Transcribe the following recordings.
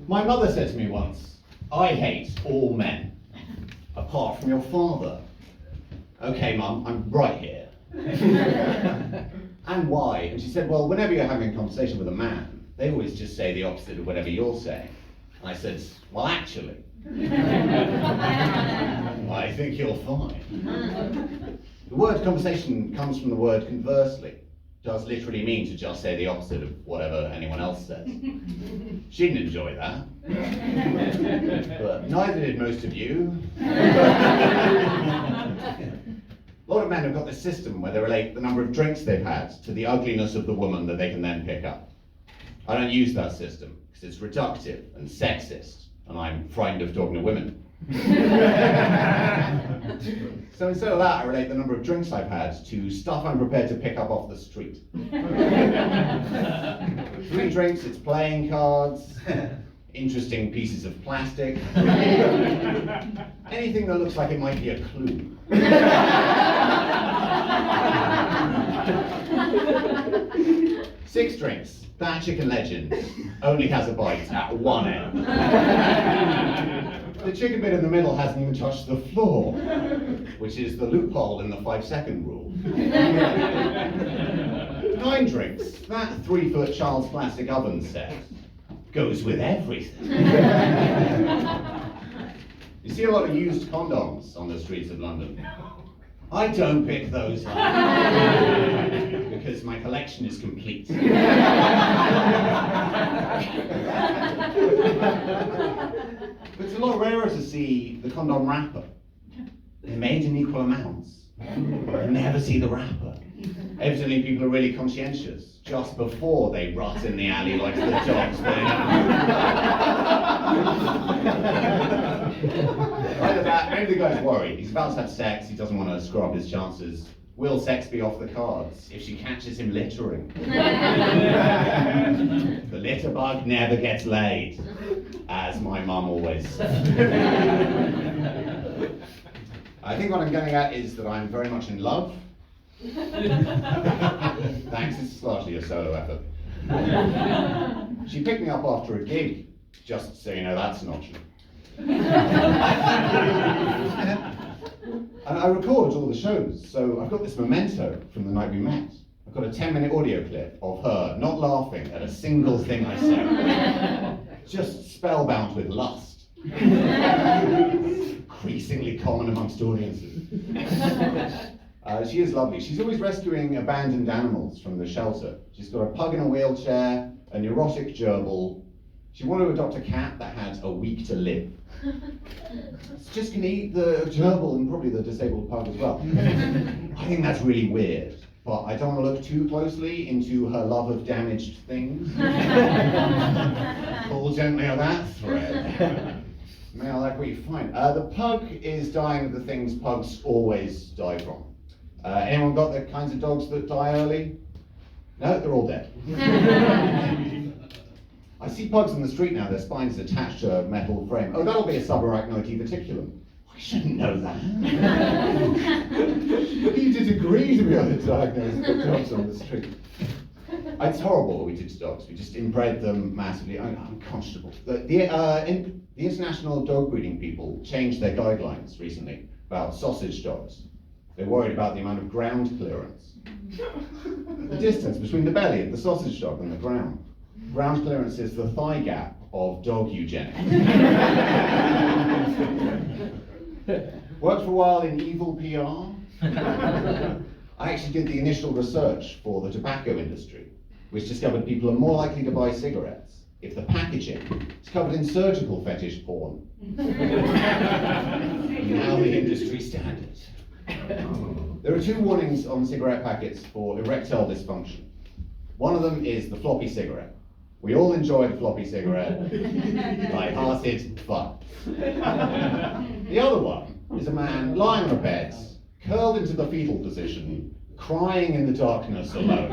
My mother said to me once, I hate all men, apart from your father. Okay, Mum, I'm right here. And why? And she said, well, whenever you're having a conversation with a man, they always just say the opposite of whatever you're saying. And I said, well, actually, I think you're fine. The word conversation comes from the word conversely. It does literally mean to just say the opposite of whatever anyone else says. She didn't enjoy that. But neither did most of you. A lot of men have got this system where they relate the number of drinks they've had to the ugliness of the woman that they can then pick up. I don't use that system because it's reductive and sexist, and I'm frightened of talking to women. So instead of that, I relate the number of drinks I've had to stuff I'm prepared to pick up off the street. 3 drinks, it's playing cards, interesting pieces of plastic, anything that looks like it might be a clue. 6 drinks, that chicken legend only has a bite at one end. The chicken bit in the middle hasn't even touched the floor, which is the loophole in the 5-second rule. 9 drinks, that 3-foot child's plastic oven set goes with everything. You see a lot of used condoms on the streets of London. I don't pick those up because my collection is complete. But it's a lot rarer to see the condom wrapper. They're made in equal amounts. You never see the wrapper. Evidently people are really conscientious just before they rot in the alley like the dogs they Either that, maybe the guy's worried. He's about to have sex, he doesn't want to screw up his chances. Will sex be off the cards if she catches him littering? The litter bug never gets laid, as my mum always said. I think what I'm getting at is that I'm very much in love. Thanks, it's largely a solo effort. She picked me up after a gig, just so you know that's an option. And I record all the shows, so I've got this memento from the night we met. I've got a 10-minute audio clip of her not laughing at a single thing I say, just spellbound with lust. Increasingly common amongst audiences. She is lovely. She's always rescuing abandoned animals from the shelter. She's got a pug in a wheelchair, a neurotic gerbil. She wanted to adopt a cat that had a week to live. It's just gonna eat the gerbil and probably the disabled pug as well. I think that's really weird, but I don't want to look too closely into her love of damaged things. Pull gently on that thread. May I like what you find. The pug is dying of the things pugs always die from. Anyone got the kinds of dogs that die early? No, they're all dead. I see pugs in the street now, their spines attached to a metal frame. Oh, that'll be a subarachnoid diverticulum. I shouldn't know that. You did agree to be able to diagnose dogs on the street. It's horrible what we did to dogs. We just inbred them massively, unconscionable. The international dog breeding people changed their guidelines recently about sausage dogs. They're worried about the amount of ground clearance. The distance between the belly of the sausage dog and the ground. Ground clearance is the thigh gap of dog eugenics. Worked for a while in evil PR. I actually did the initial research for the tobacco industry, which discovered people are more likely to buy cigarettes if the packaging is covered in surgical fetish porn. Now the industry standard. There are 2 warnings on cigarette packets for erectile dysfunction. One of them is the floppy cigarette. We all enjoy the floppy cigarette, light-hearted fun. The other one is a man lying on a bed, curled into the fetal position, crying in the darkness alone.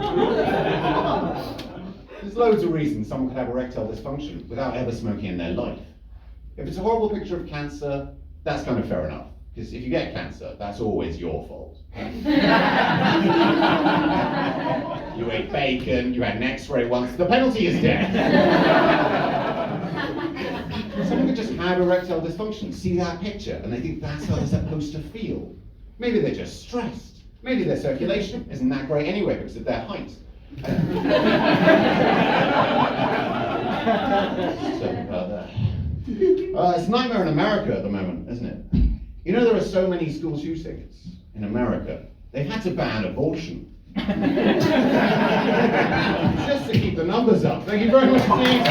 There's loads of reasons someone could have erectile dysfunction without ever smoking in their life. If it's a horrible picture of cancer, that's kind of fair enough. Because if you get cancer, that's always your fault. You ate bacon, you had an X-ray once, the penalty is death. have erectile dysfunction see that picture and they think that's how they're supposed to feel. Maybe they're just stressed. Maybe their circulation isn't that great anyway because of their height. So about that. It's a nightmare in America at the moment, isn't it? You know there are so many school shootings in America. They've had to ban abortion. Just to keep the numbers up. Thank you very much indeed.